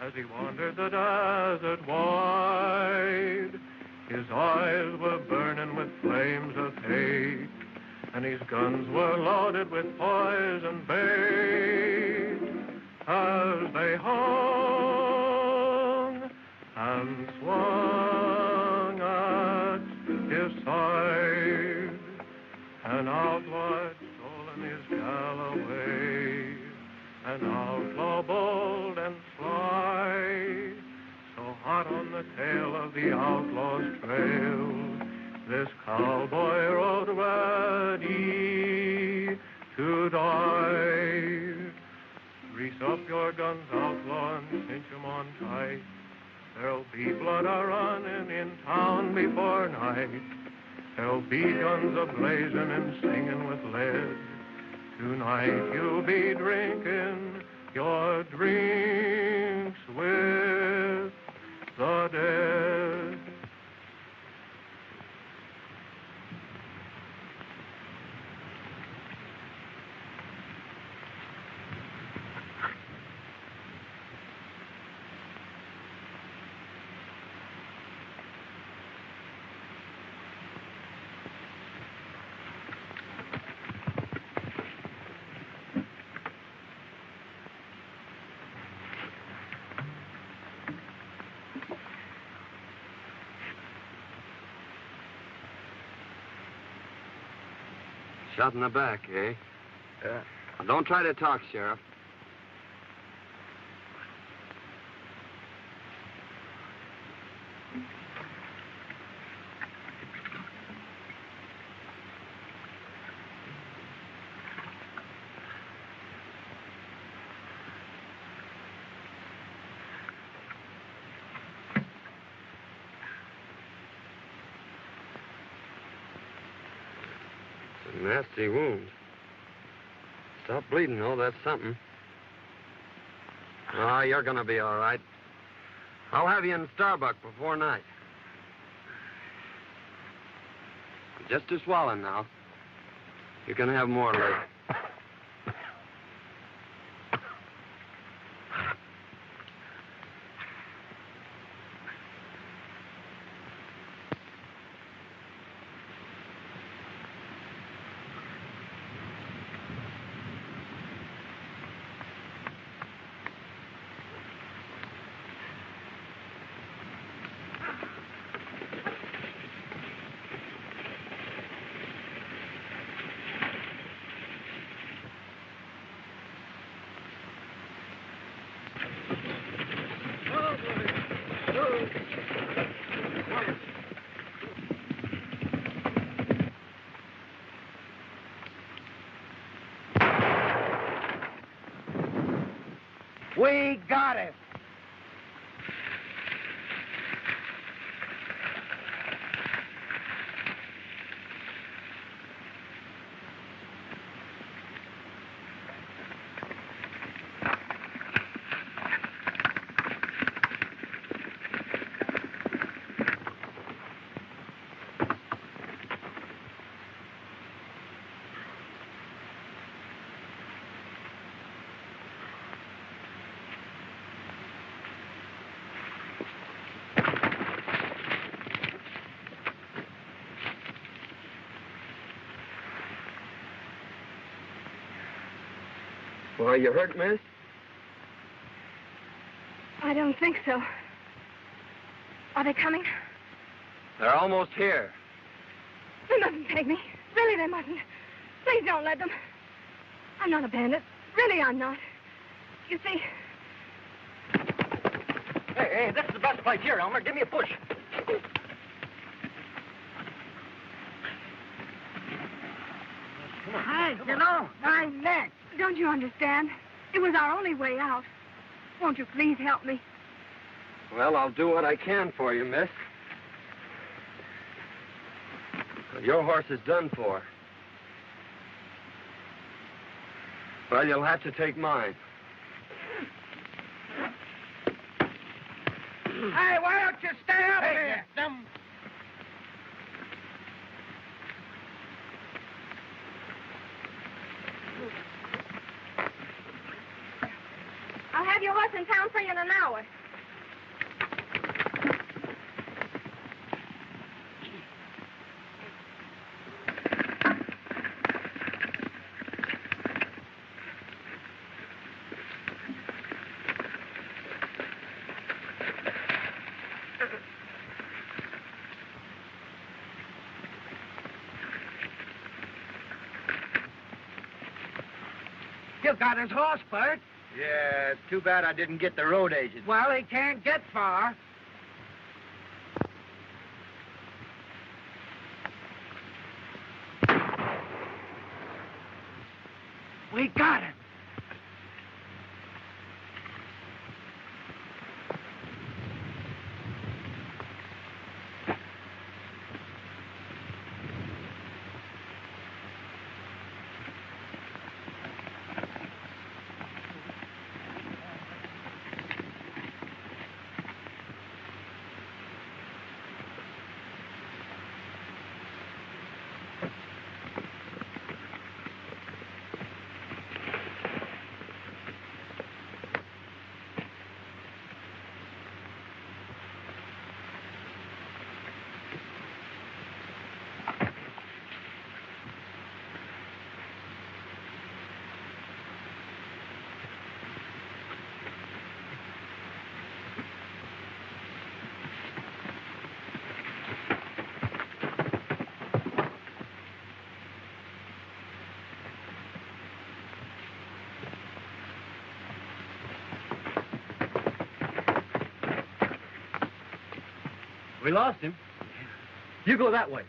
As he wandered the desert wide, his eyes were burning with flames of hate, and his guns were loaded with poison bait. As they hung and swung at his side, an outlaw had stolen his Galloway, an outlaw bold and sly, so hot on the tail of the outlaw's trail, this cowboy rode ready to die. Grease up your guns, outlaw, and cinch 'em on tight. There'll be blood a-running in town before night. There'll be guns a-blazing and singing with lead. Tonight you'll be drinking your drinks with the dead. Shot in the back, eh? Yeah. Now, don't try to talk, Sheriff. Nasty wound. Stop bleeding, though. That's something. Ah, you're gonna be all right. I'll have you in Starbuck before night. Just to swallow now. You can have more later. We got him. Well, you hurt, miss? I don't think so. Are they coming? They're almost here. They mustn't take me. Really, they mustn't. Please don't let them. I'm not a bandit. Really, I'm not. You see... Hey, Hey, this is the best place here, Elmer. Give me a push. Hey, you know, my neck. Don't you understand? It was our only way out. Won't you please help me? Well, I'll do what I can for you, miss. Your horse is done for. Well, you'll have to take mine. Hey, why don't you stay up here? I'll have your horse in town for you in an hour. You got his horse, Bert. Yeah, it's too bad I didn't get the road agent. Well, he can't get far. We got him. We lost him. You go that way.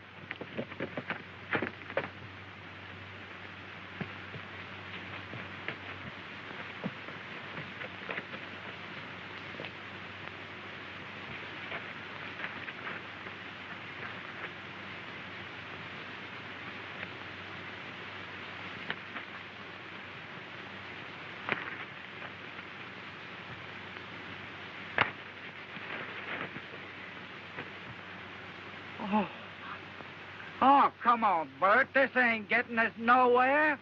Oh, come on, Bert. This ain't getting us nowhere.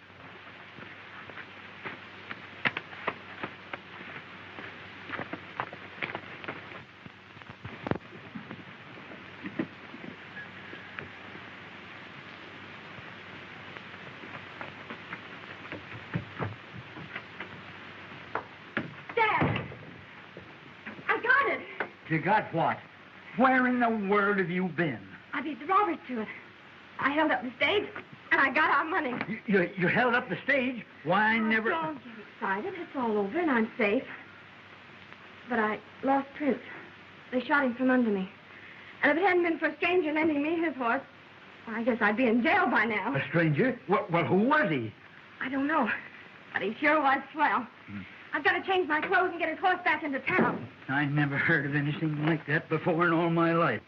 Dad! I got it. You got what? Where in the world have you been? I beat the robbers to it. I held up the stage, and I got our money. You held up the stage? Why, I never... Don't get excited. It's all over, and I'm safe. But I lost Prince. They shot him from under me. And if it hadn't been for a stranger lending me his horse, well, I guess I'd be in jail by now. A stranger? Well, who was he? I don't know. But he sure was swell. I've got to change my clothes and get his horse back into town. I never heard of anything like that before in all my life.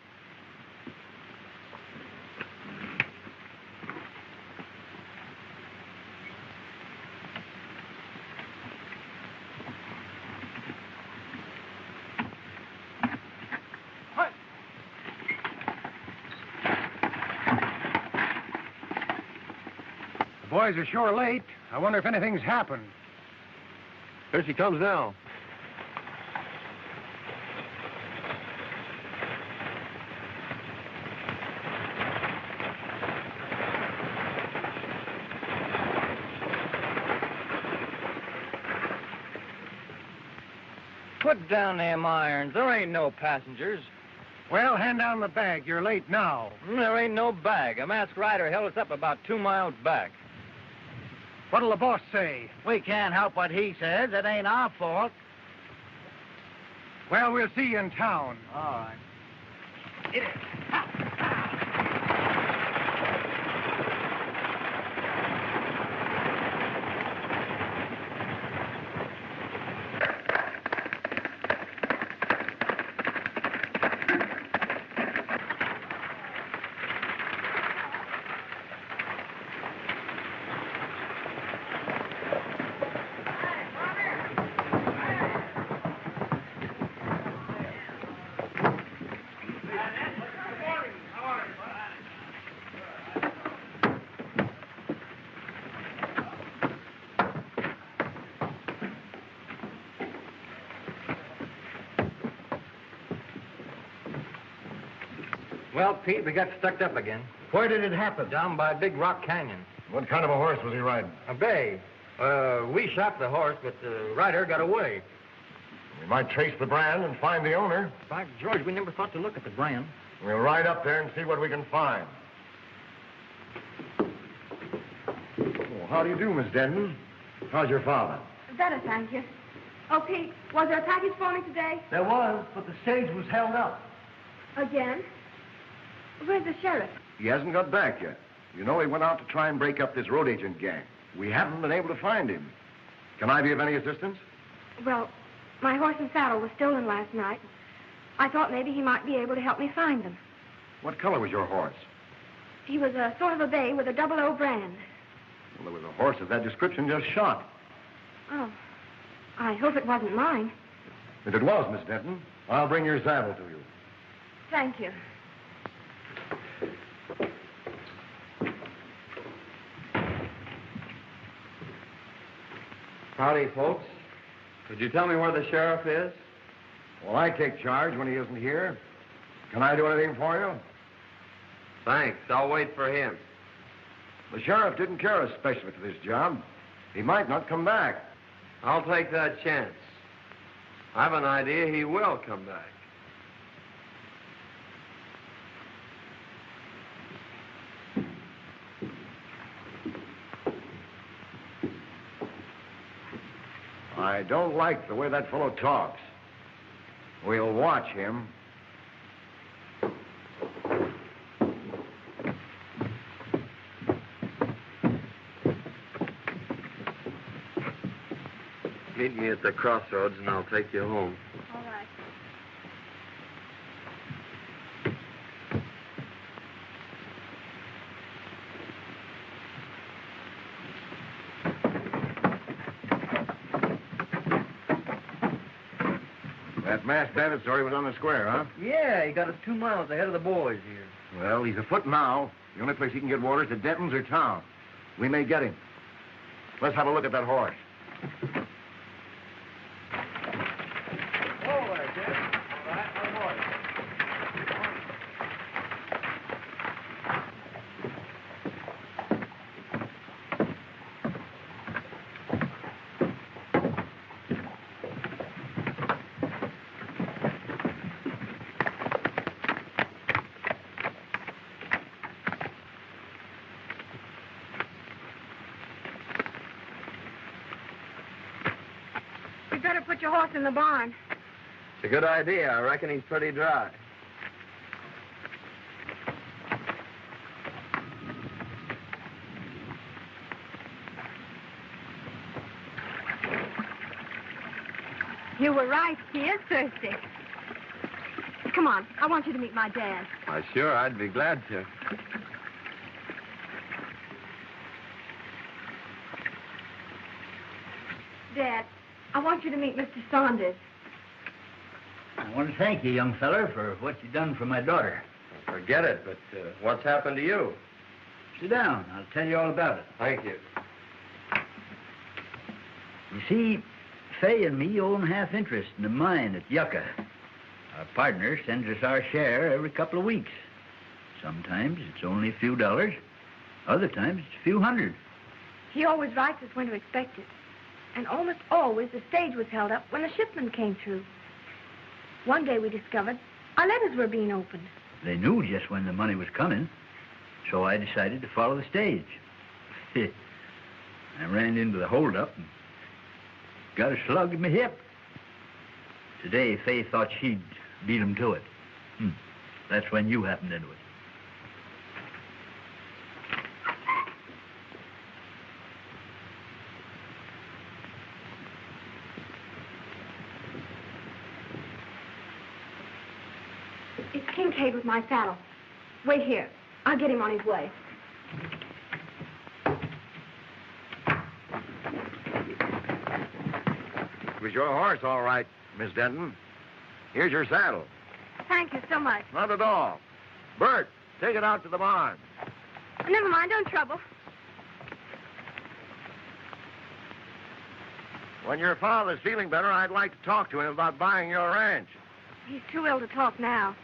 The boys are sure late. I wonder if anything's happened. Here she comes now. Put down them irons. There ain't no passengers. Well, hand down the bag. You're late now. There ain't no bag. A masked rider held us up about 2 miles back. What'll the boss say? We can't help what he says. It ain't our fault. Well, we'll see you in town. All right. Well, Pete, we got stuck up again. Where did it happen? Down by Big Rock Canyon. What kind of a horse was he riding? A bay. We shot the horse, but the rider got away. We might trace the brand and find the owner. By George, we never thought to look at the brand. We'll ride up there and see what we can find. Oh, how do you do, Miss Denton? How's your father? Better, thank you. Oh, Pete, was there a package for me today? There was, but the stage was held up. Again? Where's the sheriff? He hasn't got back yet. You know, he went out to try and break up this road agent gang. We haven't been able to find him. Can I be of any assistance? Well, my horse and saddle was stolen last night. I thought maybe he might be able to help me find them. What color was your horse? He was a sort of a bay with a 00 brand. Well, there was a horse of that description just shot. Oh, I hope it wasn't mine. If it was, Miss Denton, I'll bring your saddle to you. Thank you. Howdy, folks. Could you tell me where the sheriff is? Well, I take charge when he isn't here. Can I do anything for you? Thanks. I'll wait for him. The sheriff didn't care especially for this job. He might not come back. I'll take that chance. I've an idea he will come back. I don't like the way that fellow talks. We'll watch him. Meet me at the crossroads and I'll take you home. All right. That masked bandit story was on the square, huh? Yeah, he got us 2 miles ahead of the boys here. Well, he's afoot now. The only place he can get water is at Denton's or town. We may get him. Let's have a look at that horse. You better put your horse in the barn. It's a good idea. I reckon he's pretty dry. You were right. He is thirsty. Come on. I want you to meet my dad. Why, sure, I'd be glad to. Dad, I want you to meet Mr. Saunders. I want to thank you, young feller, for what you done for my daughter. Forget it, but what's happened to you? Sit down. I'll tell you all about it. Thank you. You see, Fay and me own half interest in the mine at Yucca. Our partner sends us our share every couple of weeks. Sometimes it's only a few dollars. Other times it's a few hundred. He always writes us when to expect it. And almost always the stage was held up when the shipment came through. One day we discovered our letters were being opened. They knew just when the money was coming, so I decided to follow the stage. I ran into the holdup and got a slug in my hip. Today, Fay thought she'd beat him to it. That's when you happened into it. It's Kincaid with my saddle. Wait here. I'll get him on his way. It was your horse, all right, Miss Denton. Here's your saddle. Thank you so much. Not at all. Bert, take it out to the barn. Never mind, don't trouble. When your father's feeling better, I'd like to talk to him about buying your ranch. He's too ill to talk now.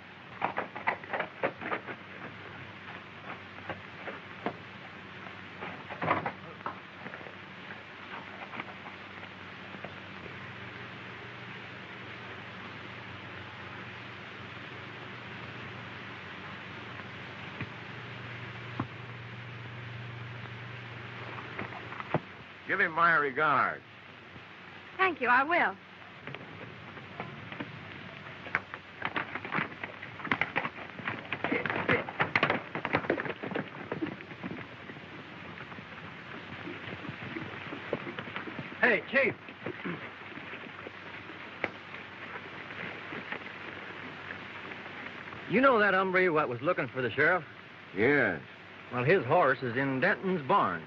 Give him my regards. Thank you, I will. Hey, Chief. You know that hombre what was looking for the sheriff? Yes. Well, his horse is in Denton's barn.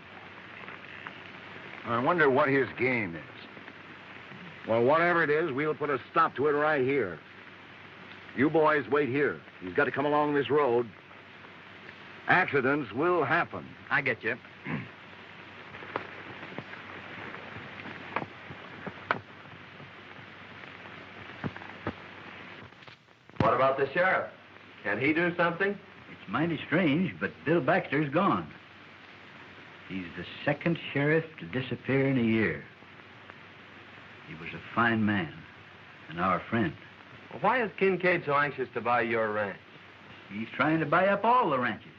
I wonder what his game is. Well, whatever it is, we'll put a stop to it right here. You boys wait here. He's got to come along this road. Accidents will happen. I get you. What about the sheriff? Can he do something? It's mighty strange, but Bill Baxter's gone. He's the second sheriff to disappear in a year. He was a fine man and our friend. Well, why is Kincaid so anxious to buy your ranch? He's trying to buy up all the ranches.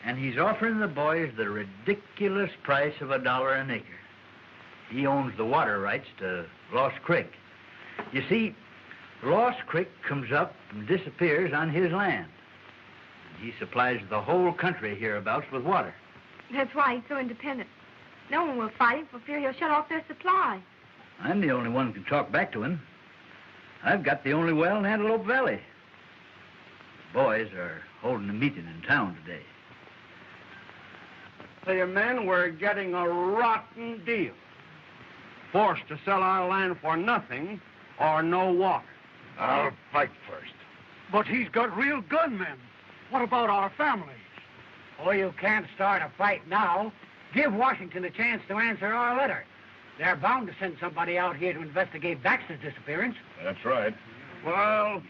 And he's offering the boys the ridiculous price of $1 an acre. He owns the water rights to Lost Creek. You see, Lost Creek comes up and disappears on his land. He supplies the whole country hereabouts with water. That's why he's so independent. No one will fight him for fear he'll shut off their supply. I'm the only one who can talk back to him. I've got the only well in Antelope Valley. The boys are holding a meeting in town today. The men were getting a rotten deal. Forced to sell our land for nothing or no water. I'll fight first. But he's got real gunmen. What about our families? Oh, you can't start a fight now. Give Washington a chance to answer our letter. They're bound to send somebody out here to investigate Baxter's disappearance. That's right. Well,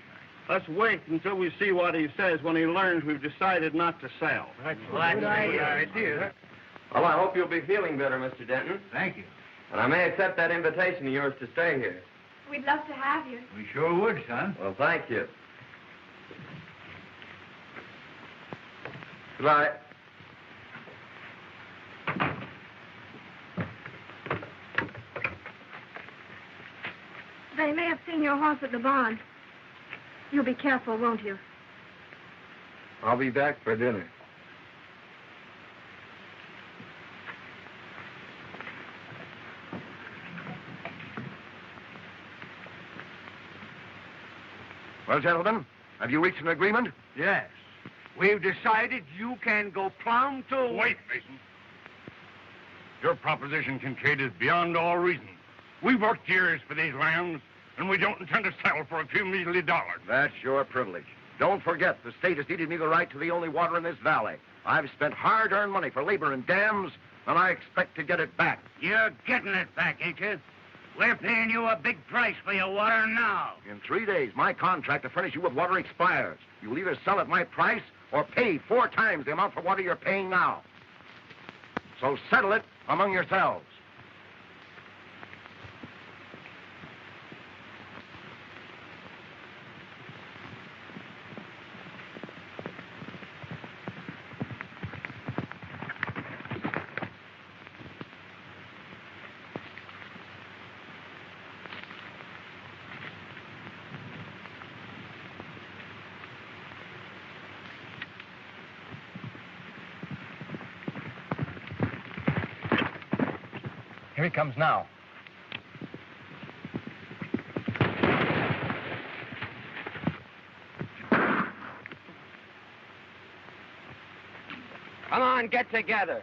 let's wait until we see what he says when he learns we've decided not to sell. That's a good idea. Well, I hope you'll be feeling better, Mr. Denton. Thank you. And I may accept that invitation of yours to stay here. We'd love to have you. We sure would, son. Well, thank you. Goodbye. They may have seen your horse at the barn. You'll be careful, won't you? I'll be back for dinner. Well, gentlemen, have you reached an agreement? Yes. We've decided you can go plumb to... Wait, Mason. Your proposition, Kincaid, is beyond all reason. We've worked years for these lands, and we don't intend to settle for a few measly dollars. That's your privilege. Don't forget, the state has deeded me the right to the only water in this valley. I've spent hard-earned money for labor and dams, and I expect to get it back. You're getting it back, ain't you? We're paying you a big price for your water now. In 3 days, my contract to furnish you with water expires. You'll either sell at my price or pay 4 times the amount for water you're paying now. So settle it among yourselves. he comes now. Come on, get together.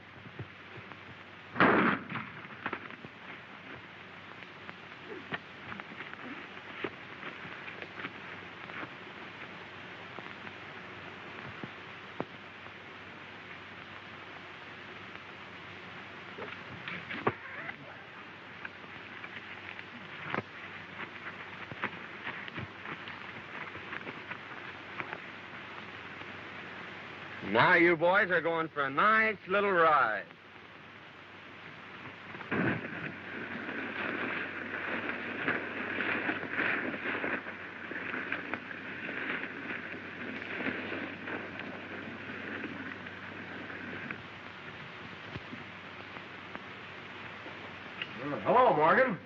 Now you boys are going for a nice little ride. Hello, Morgan.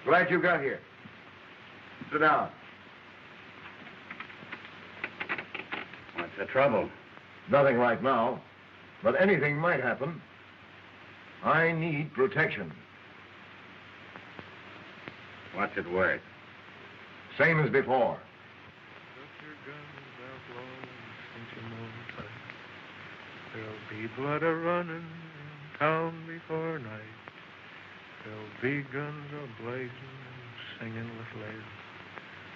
Glad you got here. Sit down. What's the trouble? Nothing right now, but anything might happen. I need protection. What's it worth? Same as before. Put your guns out low and cinch 'em on tight. There'll be blood a-running in town before night. There'll be guns a-blazing and singing with lead.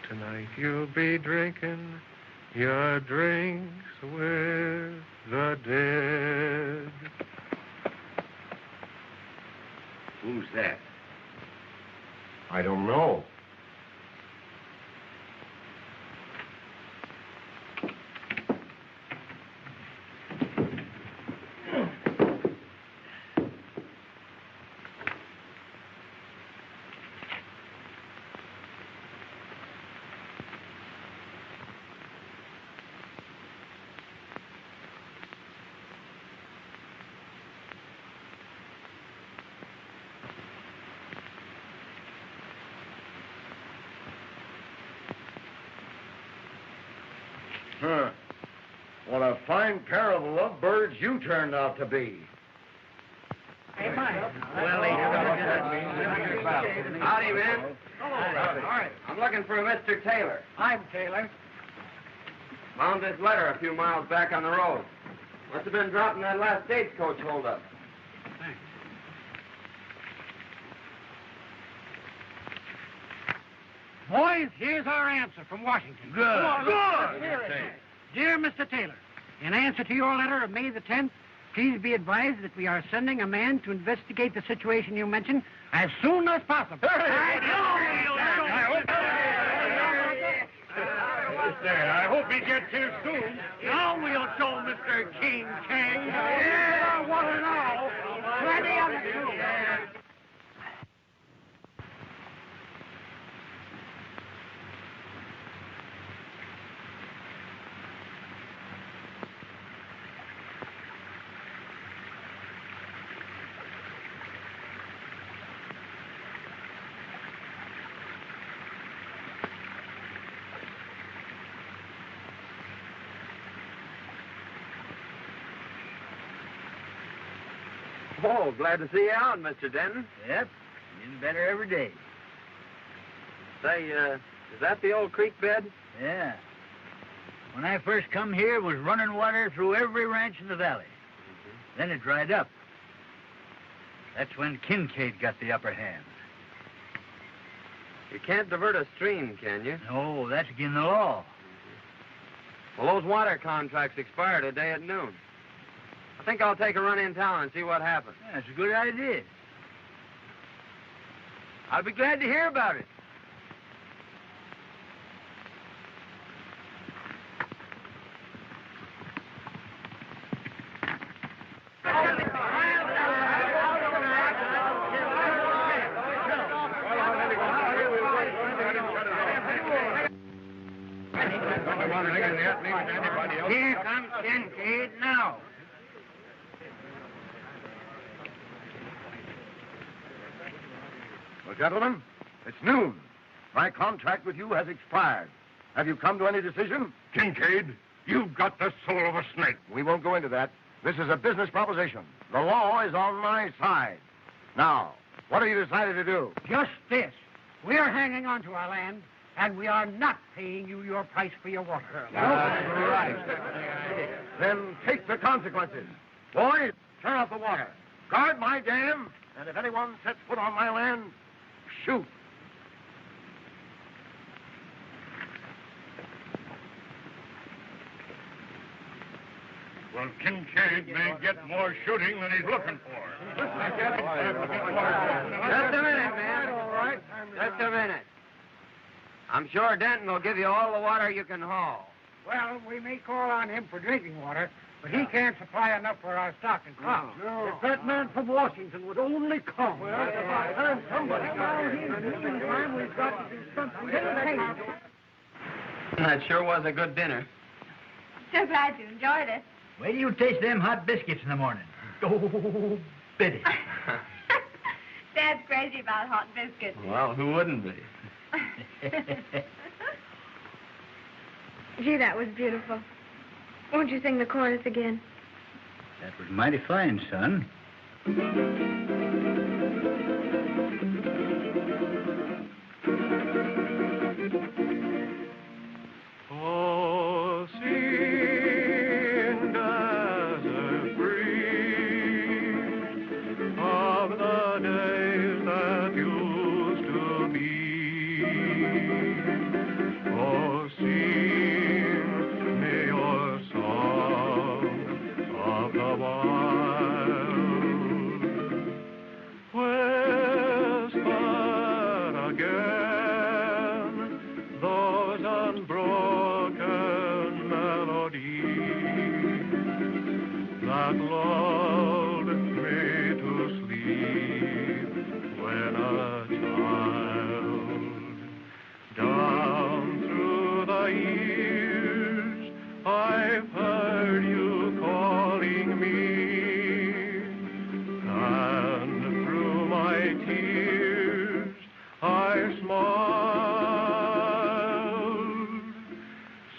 Tonight you'll be drinking your drinks with the dead. Who's that? I don't know. Huh. What a fine pair of lovebirds you turned out to be. Hey, Mike. Howdy, man. All right. I'm looking for a Mr. Taylor. I'm Taylor. Found this letter a few miles back on the road. Must have been dropping that last stagecoach holdup. Thanks. Boys, here's our answer from Washington. Good. Dear Mr. Taylor, in answer to your letter of May the 10th, please be advised that we are sending a man to investigate the situation you mentioned as soon as possible. I hope he gets here soon. Now we'll show Mr. King King. Yeah, what an owl. Plenty of it, too. Oh, glad to see you out, Mr. Denton. Yep, getting better every day. Say, is that the old creek bed? Yeah. When I first come here, it was running water through every ranch in the valley. Then it dried up. That's when Kincaid got the upper hand. You can't divert a stream, can you? No, that's against the law. Well, those water contracts expire today at noon. I think I'll take a run in town and see what happens. Yeah, that's a good idea. I'll be glad to hear about it. Here comes Kincaid now. Well, gentlemen, it's noon. My contract with you has expired. Have you come to any decision? Kincaid, you've got the soul of a snake. We won't go into that. This is a business proposition. The law is on my side. Now, what have you decided to do? Just this. We're hanging on to our land, and we are not paying you your price for your water. That's right. Then take the consequences. Boys, turn off the water. Guard my dam, and if anyone sets foot on my land, shoot. Well, Kincaid may get more shooting than he's looking for. Just a minute, man. All right. Just a minute. I'm sure Denton will give you all the water you can haul. Well, we may call on him for drinking water, but he can't supply enough for our stock and crop. If that man from Washington would only come. Well, it's about time somebody got here. In the meantime, we've got to do something. That sure was a good dinner. So glad you enjoyed it. Wait till you taste them hot biscuits in the morning. Oh, Biddy. Dad's crazy about hot biscuits. Well, who wouldn't be? Gee, that was beautiful. Won't you sing the chorus again? That was mighty fine, son. Oh, sing, desert breeze, of the days that used to be. Oh, sing me your song of the wild. Whisper again those unbroken melodies that lulled me to sleep when a child. Down through the years, I've heard you calling me, and through my tears, I smiled.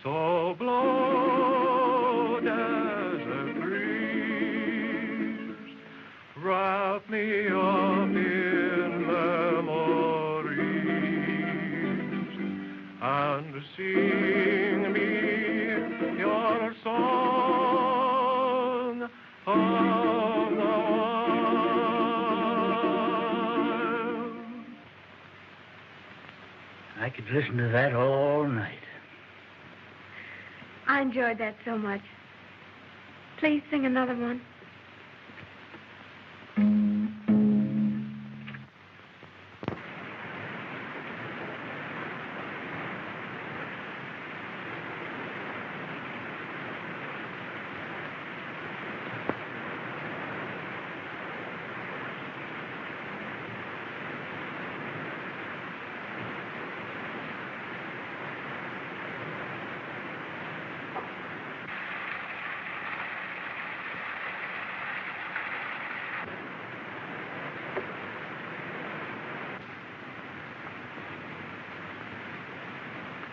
So blow, desert breeze, wrap me up in memories, and sing me your song of the wild. I could listen to that all night. I enjoyed that so much. Please sing another one.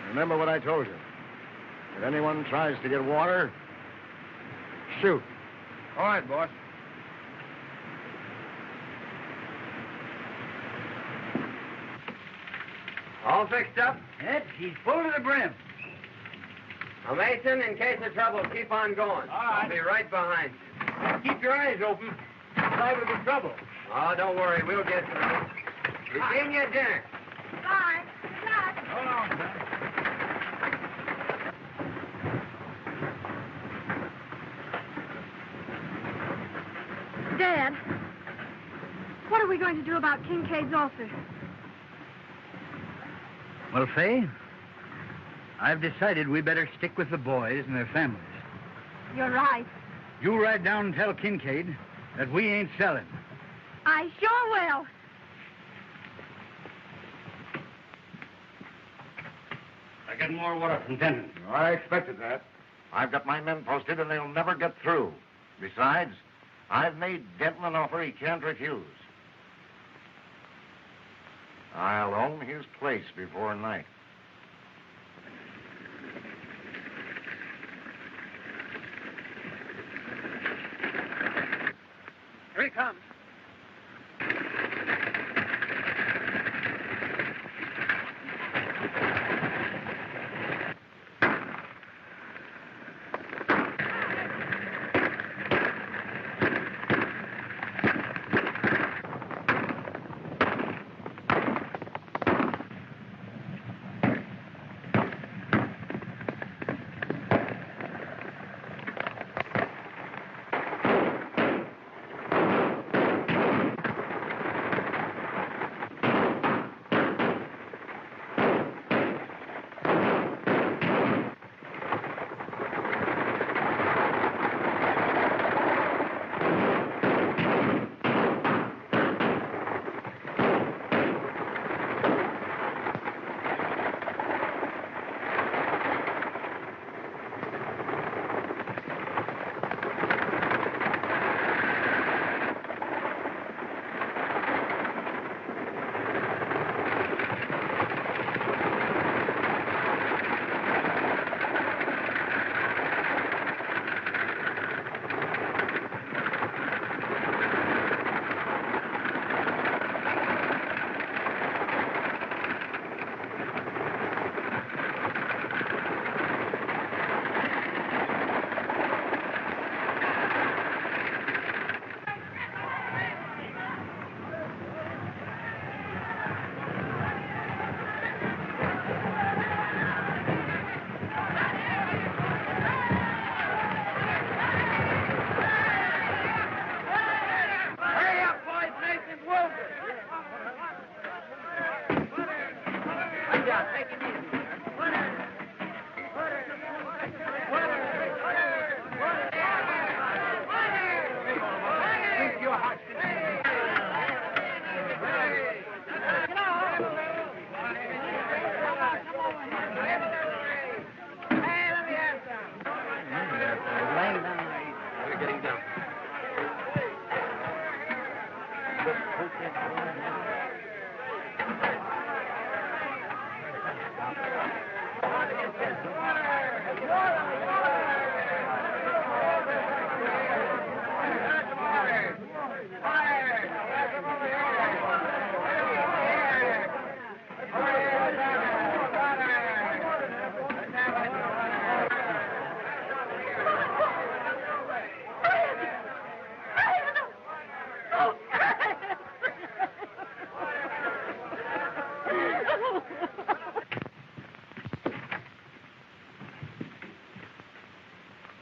Remember what I told you. If anyone tries to get water, shoot. All right, boss. All fixed up? Yes, he's full to the brim. Now, Mason, in case of trouble, keep on going. All right. I'll be right behind you. Keep your eyes open. Liable to trouble. Oh, don't worry. We'll get through. We've seen you at dinner. Bye. Good luck. Hold on, son. Dad, what are we going to do about Kincaid's ulcer? Well, Fay, I've decided we better stick with the boys and their families. You're right. You ride down and tell Kincaid that we ain't selling. I sure will. I get more water from Denton. I expected that. I've got my men posted, and they'll never get through. Besides, I've made Denton an offer he can't refuse. I'll own his place before night. Here he comes.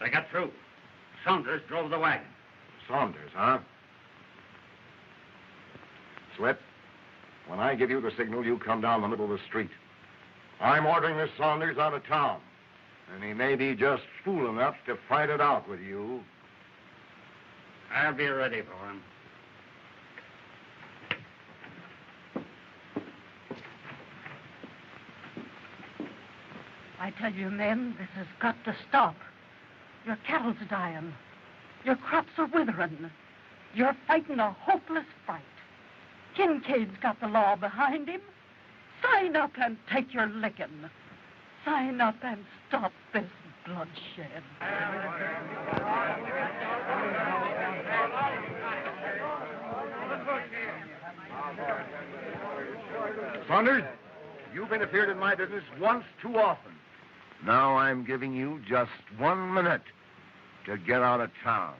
They got through. Saunders drove the wagon. Saunders, huh? Slip, when I give you the signal, you come down the middle of the street. I'm ordering this Saunders out of town, and he may be just fool enough to fight it out with you. I'll be ready for him. I tell you, men, this has got to stop. Your cattle's dying. Your crops are withering. You're fighting a hopeless fight. Kincaid's got the law behind him. Sign up and take your licking. Sign up and stop this bloodshed. Saunders, you've interfered in my business once too often. Now I'm giving you just 1 minute to get out of town.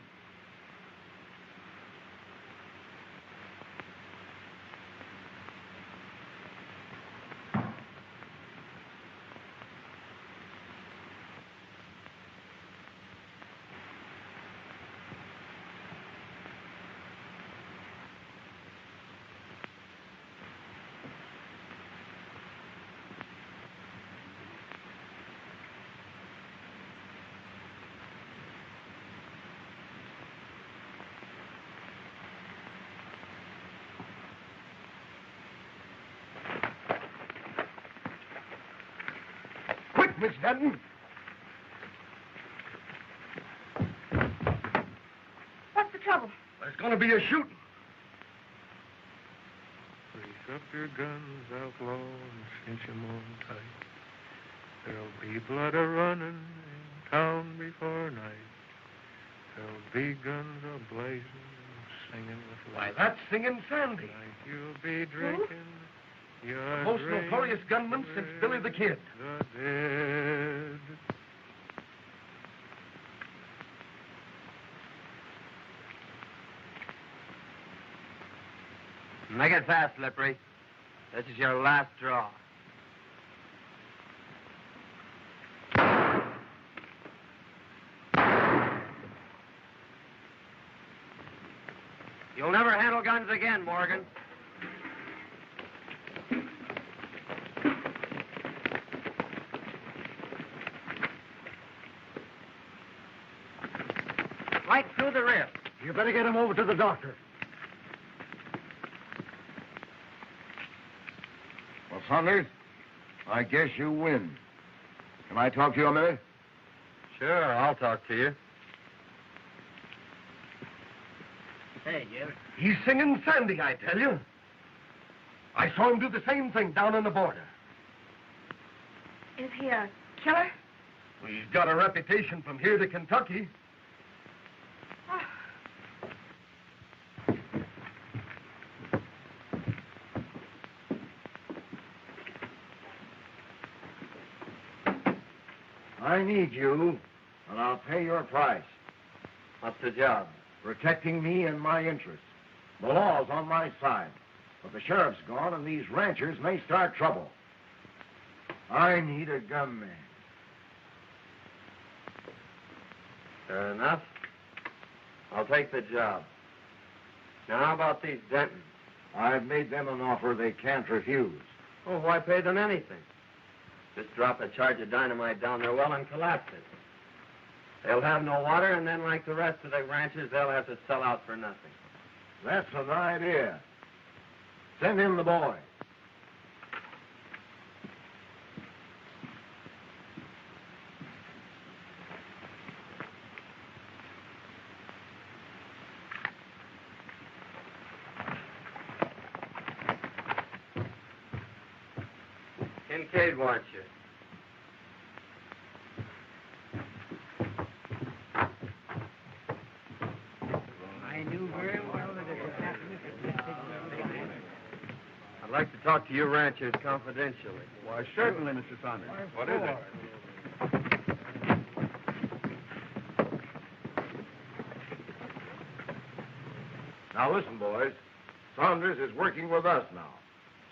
Miss Denton. What's the trouble? There's going to be a shooting. Grease up your guns, outlaw, and cinch 'em on tight. There'll be blood a-running in town before night. There'll be guns a-blazing, singing with Why, light. that's Singing Sandy. Tonight you'll be drinking. The most notorious gunman since Billy the Kid. The dead. Make it fast, Slippery. This is your last draw. You'll never handle guns again, Morgan. Right through the rib. You better get him over to the doctor. Well, Saunders, I guess you win. Can I talk to you a minute? Sure, I'll talk to you. Hey, Jim. He's Singing Sandy, I tell you. I saw him do the same thing down on the border. Is he a killer? Well, he's got a reputation from here to Kentucky. I need you, and I'll pay your price. What's the job? Protecting me and my interests. The law's on my side, but the sheriff's gone, and these ranchers may start trouble. I need a gunman. Fair enough. I'll take the job. Now, how about these Dentons? I've made them an offer they can't refuse. Oh, why pay them anything? Just drop a charge of dynamite down their well and collapse it. They'll have no water, and then, like the rest of the ranchers, they'll have to sell out for nothing. That's an idea. Send in the boy. Kincaid wants you. I knew very well that it would happen if it I'd like to talk to you ranchers confidentially. Why, certainly, Mr. Saunders. What is it? Now listen, boys. Saunders is working with us now.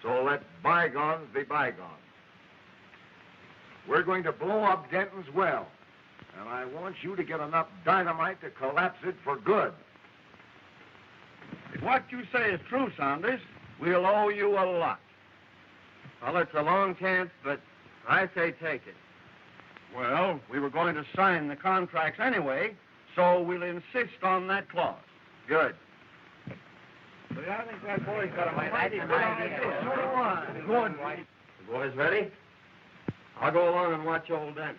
So let bygones be bygones. We're going to blow up Denton's well. And I want you to get enough dynamite to collapse it for good. If what you say is true, Saunders, we'll owe you a lot. Well, it's a long chance, but I say take it. Well, we were going to sign the contracts anyway, so we'll insist on that clause. Good. I think that boy's got a mighty good idea. So do I. Good. The boys ready? I'll go along and watch old Denton.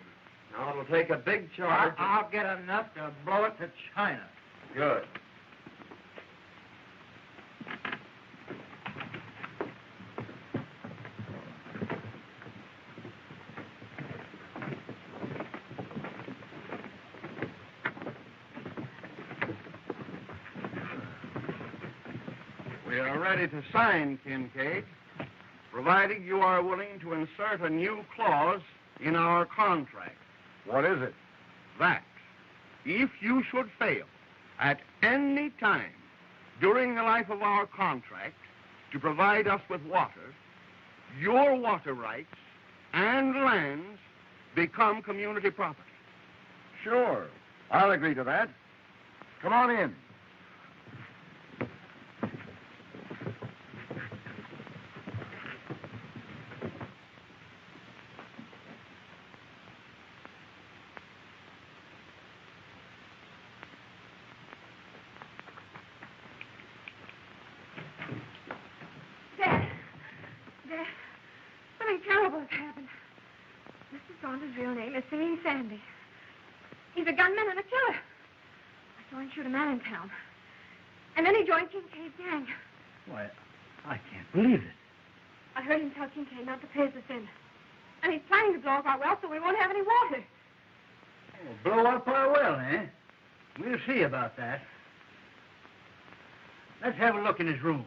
Now, it'll take a big charge. I'll get enough to blow it to China. Good. We are ready to sign, Kincaid, provided you are willing to insert a new clause in our contract. What is it? That if you should fail at any time during the life of our contract to provide us with water, your water rights and lands become community property. Sure. I'll agree to that. Come on in. Something terrible has happened. Mr. Saunders' real name is Singing Sandy. He's a gunman and a killer. I saw him shoot a man in town. And then he joined Kincaid's gang. Why, I can't believe it. I heard him tell Kincaid not to pay us in. And he's planning to blow up our well so we won't have any water. Oh, blow up our well, eh? We'll see about that. Let's have a look in his room.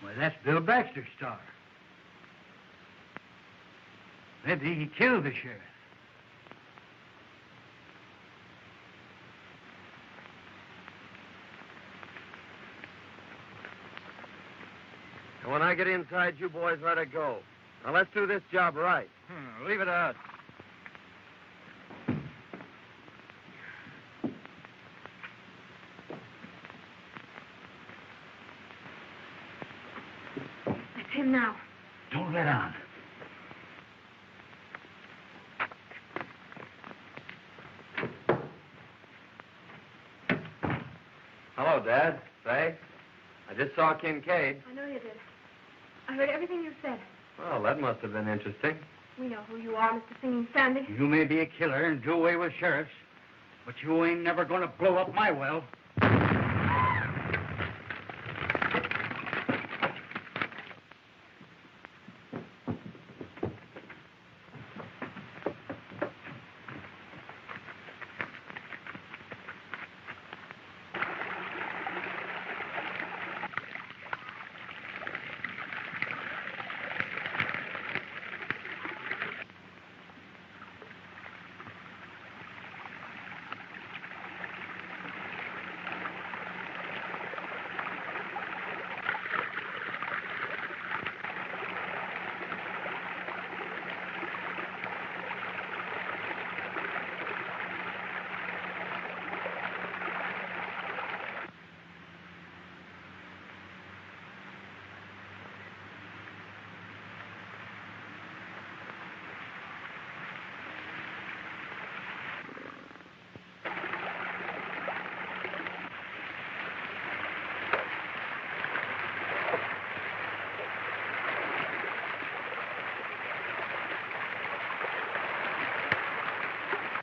Why, that's Bill Baxter's star. Maybe he killed the sheriff. And when I get inside, you boys let it go. Now, let's do this job right. Leave it to us. That's him now. Don't let on. Hello, Dad. Say, I just saw Kincaid. I know you did. I heard everything you said. Well, that must have been interesting. We know who you are, Mr. Singing Sandy. You may be a killer and do away with sheriffs, but you ain't never going to blow up my well.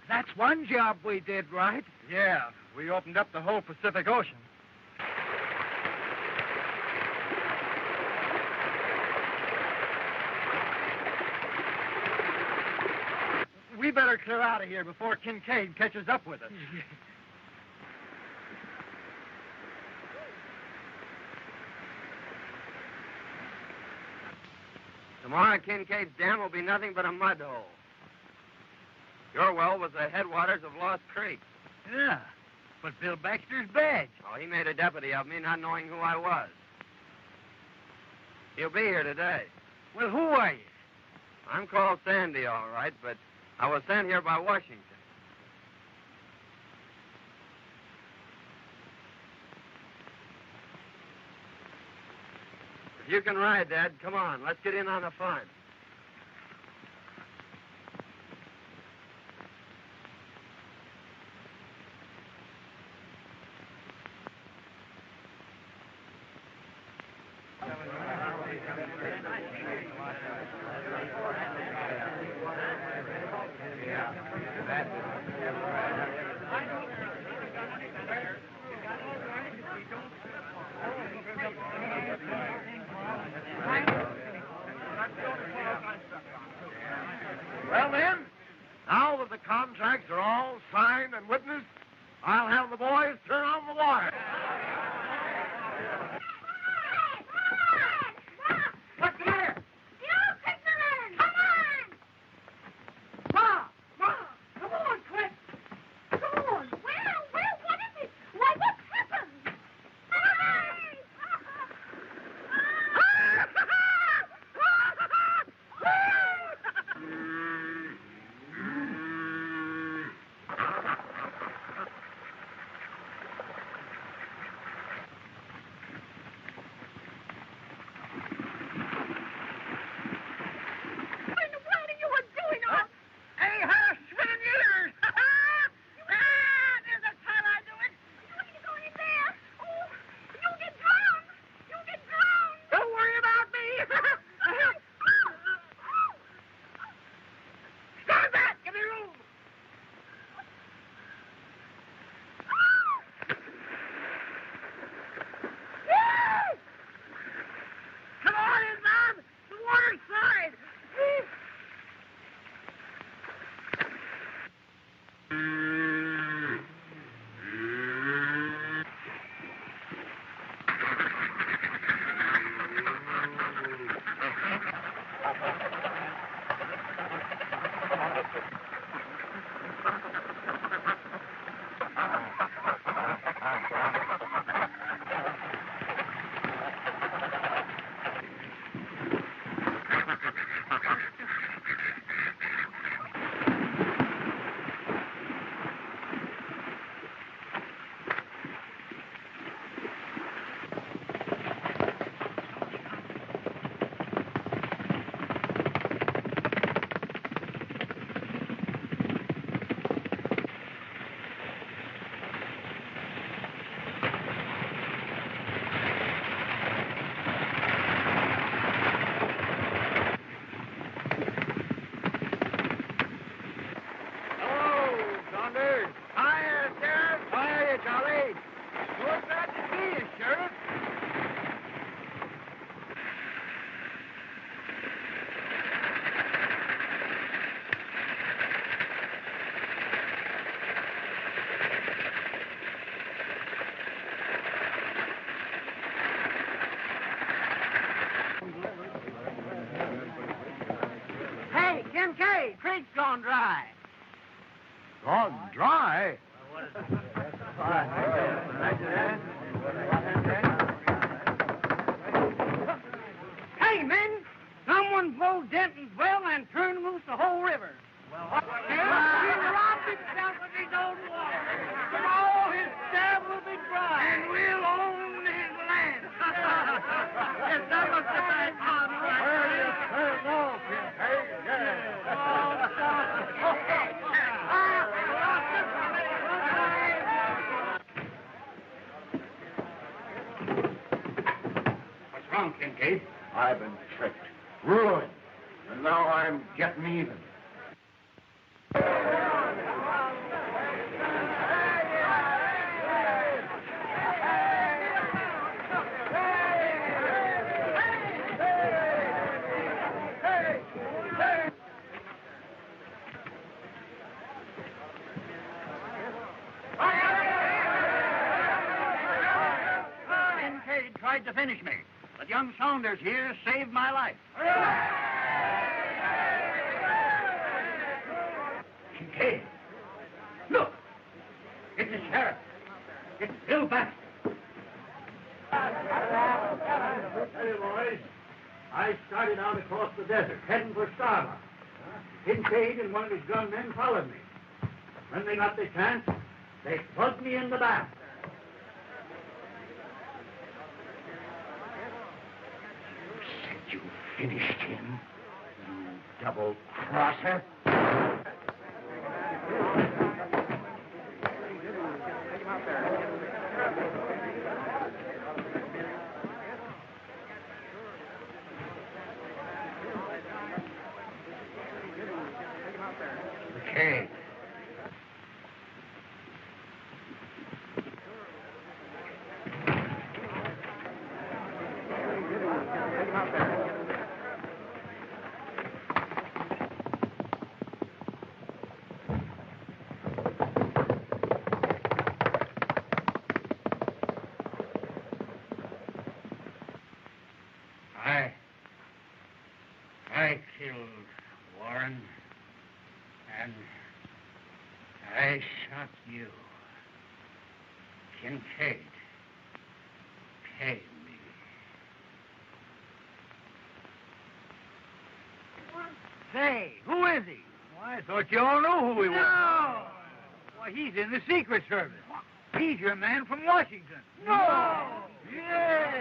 That's one job we did right. Yeah, we opened up the whole Pacific Ocean. We better clear out of here before Kincaid catches up with us. Tomorrow, Kincaid's dam will be nothing but a mud hole. Your well was the headwaters of Lost Creek. Yeah, but Bill Baxter's badge. Oh, he made a deputy of me, not knowing who I was. He'll be here today. Well, who are you? I'm called Sandy, all right, but I was sent here by Washington. If you can ride, Dad, come on. Let's get in on the fun. Well, then, now that the contracts are all signed and witnessed, I'll have the boys turn on the water. What's the matter? You fishermen! Come on! Ma! Ma! Come on, quick! Come on! Well, what is it? Why, what's happened? Hey, Kincaid, creek's gone dry. Gone dry? Hey, men, someone blowed Denton's well and turned loose the whole river. Well, he robbed himself of his own water. And all his dam will be dry. And we'll own his land. Yes, that was the bad part. Where you turn off, Kincaid? What's wrong, Kincaid? I've been tricked, ruined, and now I'm getting even. Kincaid tried to finish me, but young Saunders here saved my life. Kincaid, look! It's the sheriff. It's Bill Baxter. Hey, boys. I started out across the desert, heading for Starbuck. Kincaid and one of his gunmen followed me. When they got their chance, they plugged me in the back. You finished him, you double-crosser. Okay. I killed Warren, and I shot you. Kincaid, pay me. Say, who is he? Well, I thought you all knew who he was. No! Why, he's in the Secret Service. He's your man from Washington. No! Yeah!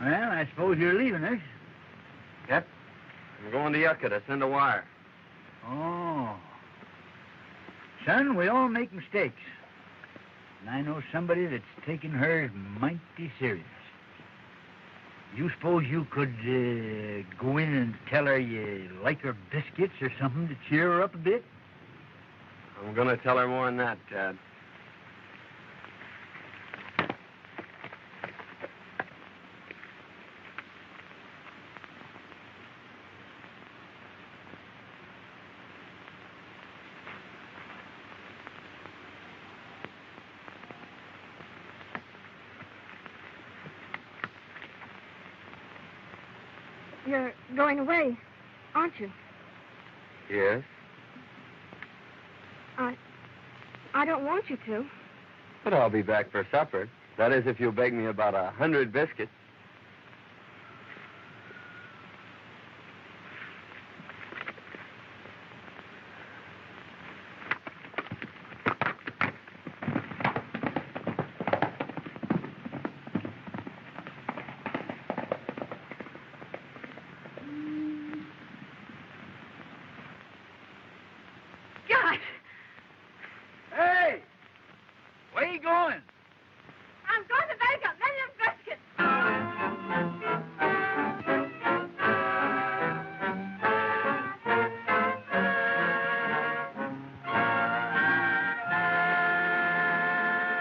Well, I suppose you're leaving us. Yep. I'm going to Yucca to send a wire. Oh. Son, we all make mistakes. And I know somebody that's taking hers mighty serious. You suppose you could go in and tell her you like her biscuits or something to cheer her up a bit? I'm going to tell her more than that, Dad. You're going away, aren't you? Yes? I don't want you to. But I'll be back for supper. That is, if you'll bake me about 100 biscuits. Hey! Where you going?